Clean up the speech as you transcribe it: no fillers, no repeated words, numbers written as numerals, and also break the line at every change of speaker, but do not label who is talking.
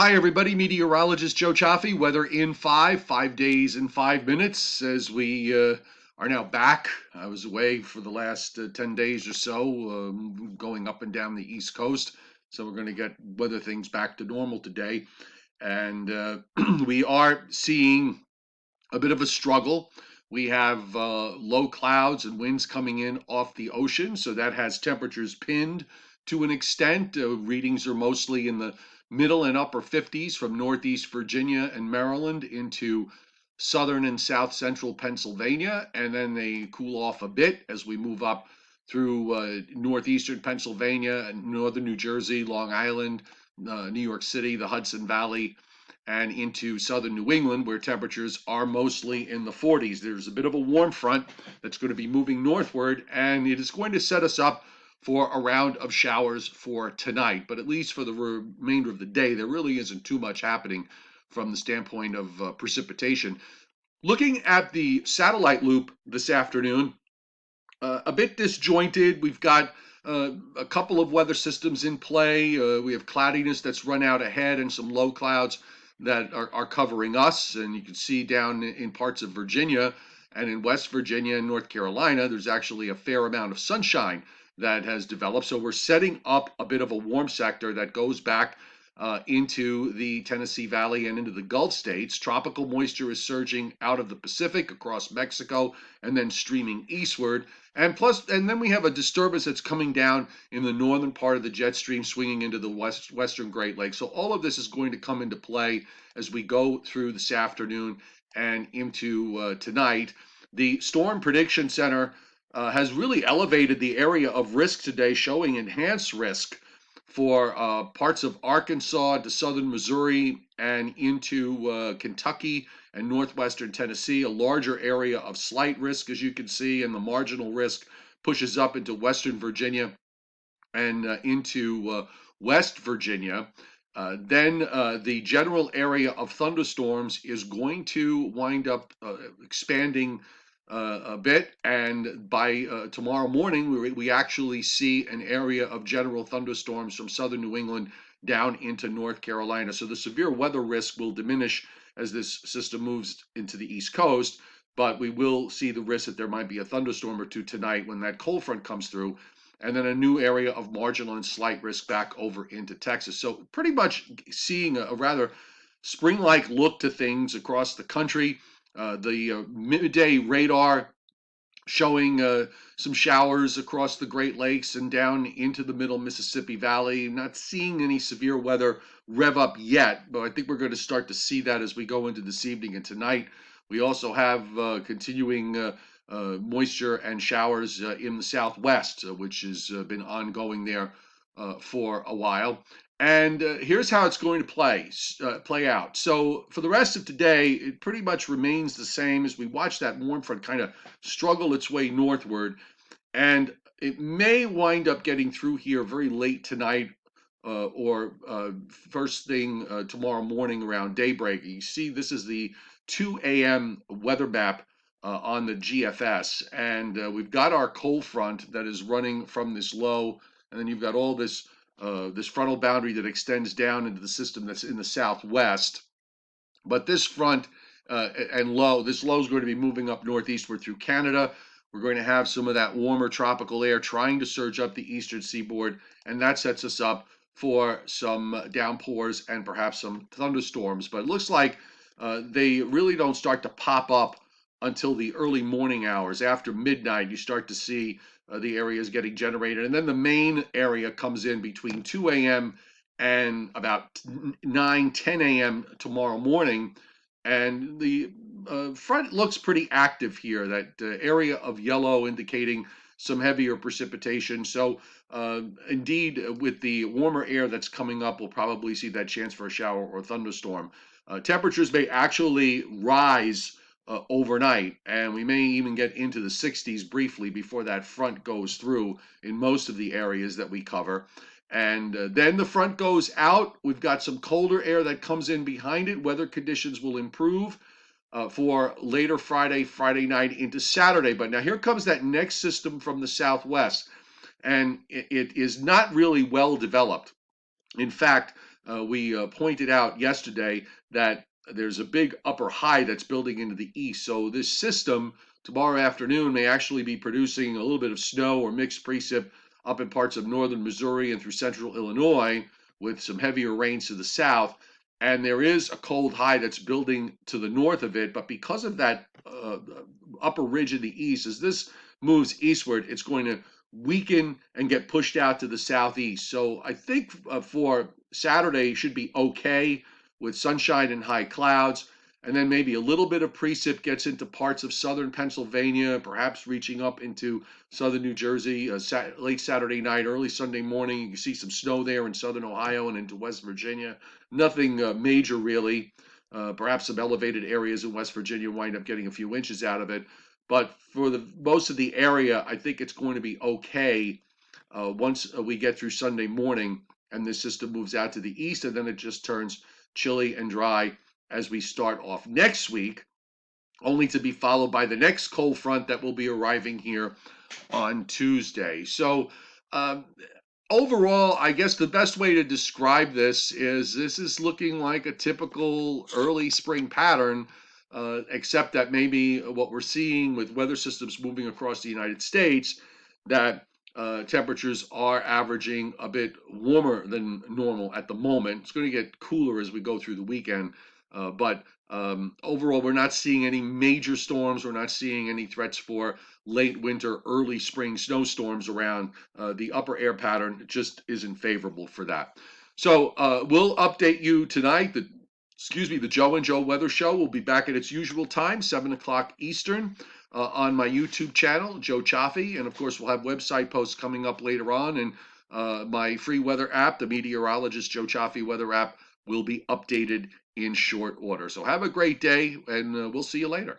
Hi, everybody. Meteorologist Joe Cioffi. Weather in 5 days in 5 minutes as we are now back. I was away for the last 10 days or so, going up and down the East Coast. So we're going to get weather things back to normal today. And we are seeing a bit of a struggle. We have low clouds and winds coming in off the ocean, so that has temperatures pinned to an extent. Readings are mostly in the middle and upper 50s from northeast Virginia and Maryland into southern and south central Pennsylvania, and then they cool off a bit as we move up through northeastern Pennsylvania and northern New Jersey, Long Island, New York City, the Hudson Valley, and into southern New England, where temperatures are mostly in the 40s. There's a bit of a warm front that's going to be moving northward, and it is going to set us up for a round of showers for tonight. But at least for the remainder of the day, there really isn't too much happening from the standpoint of precipitation. Looking at the satellite loop this afternoon, a bit disjointed. We've got a couple of weather systems in play. We have cloudiness that's run out ahead and some low clouds that are covering us. And you can see down in parts of Virginia and in West Virginia and North Carolina, there's actually a fair amount of sunshine that has developed. So we're setting up a bit of a warm sector that goes back into the Tennessee Valley and into the Gulf states. Tropical moisture is surging out of the Pacific across Mexico and then streaming eastward. And then we have a disturbance that's coming down in the northern part of the jet stream, swinging into the western Great Lakes. So all of this is going to come into play as we go through this afternoon and into tonight. The Storm Prediction Center has really elevated the area of risk today, showing enhanced risk for parts of Arkansas to southern Missouri and into Kentucky and northwestern Tennessee. A larger area of slight risk, as you can see, and the marginal risk pushes up into western Virginia and into West Virginia. Then the general area of thunderstorms is going to wind up expanding a bit, and by tomorrow morning, we actually see an area of general thunderstorms from southern New England down into North Carolina. So the severe weather risk will diminish as this system moves into the East Coast, but we will see the risk that there might be a thunderstorm or two tonight when that cold front comes through, and then a new area of marginal and slight risk back over into Texas. So pretty much seeing a rather spring-like look to things across the country. The midday radar showing some showers across the Great Lakes and down into the middle Mississippi Valley. Not seeing any severe weather rev up yet, but I think we're going to start to see that as we go into this evening and tonight. We also have continuing moisture and showers in the southwest, which has been ongoing there for a while. And here's how it's going to play out. So for the rest of today, it pretty much remains the same as we watch that warm front kind of struggle its way northward. And it may wind up getting through here very late tonight or first thing tomorrow morning around daybreak. You see, this is the 2 a.m. weather map on the GFS. And we've got our cold front that is running from this low. And then you've got all this frontal boundary that extends down into the system that's in the southwest. But this front this low is going to be moving up northeastward through Canada. We're going to have some of that warmer tropical air trying to surge up the eastern seaboard, and that sets us up for some downpours and perhaps some thunderstorms. But it looks like they really don't start to pop up until the early morning hours. After midnight, you start to see the areas getting generated. And then the main area comes in between 2 a.m. and about 9, 10 a.m. tomorrow morning. And the front looks pretty active here, that area of yellow indicating some heavier precipitation. So indeed, with the warmer air that's coming up, we'll probably see that chance for a shower or thunderstorm. Temperatures may actually rise overnight, and we may even get into the 60s briefly before that front goes through in most of the areas that we cover. And then the front goes out. We've got some colder air that comes in behind it. Weather conditions will improve for later Friday night into Saturday. But now here comes that next system from the southwest, and it is not really well developed. In fact, we pointed out yesterday that there's a big upper high that's building into the east. So this system tomorrow afternoon may actually be producing a little bit of snow or mixed precip up in parts of northern Missouri and through central Illinois, with some heavier rains to the south. And there is a cold high that's building to the north of it. But because of that upper ridge in the east, as this moves eastward, it's going to weaken and get pushed out to the southeast. So I think for Saturday should be okay with sunshine and high clouds. And then maybe a little bit of precip gets into parts of southern Pennsylvania, perhaps reaching up into southern New Jersey late Saturday night, early Sunday morning. You can see some snow there in southern Ohio and into West Virginia. Nothing major, really. Perhaps some elevated areas in West Virginia wind up getting a few inches out of it. But for the most of the area, I think it's going to be okay once we get through Sunday morning and this system moves out to the east, and then it just turns chilly and dry as we start off next week, only to be followed by the next cold front that will be arriving here on Tuesday. So, um, overall, I guess the best way to describe this is looking like a typical early spring pattern, except that maybe what we're seeing with weather systems moving across the United States, that temperatures are averaging a bit warmer than normal at the moment. It's going to get cooler as we go through the weekend, but overall, we're not seeing any major storms. We're not seeing any threats for late winter, early spring snowstorms around. The upper air pattern just isn't favorable for that. So we'll update you tonight. The Joe and Joe Weather Show will be back at its usual time, 7 o'clock Eastern, on my YouTube channel, Joe Cioffi. And of course, we'll have website posts coming up later on. And my free weather app, the Meteorologist Joe Cioffi weather app, will be updated in short order. So have a great day, and we'll see you later.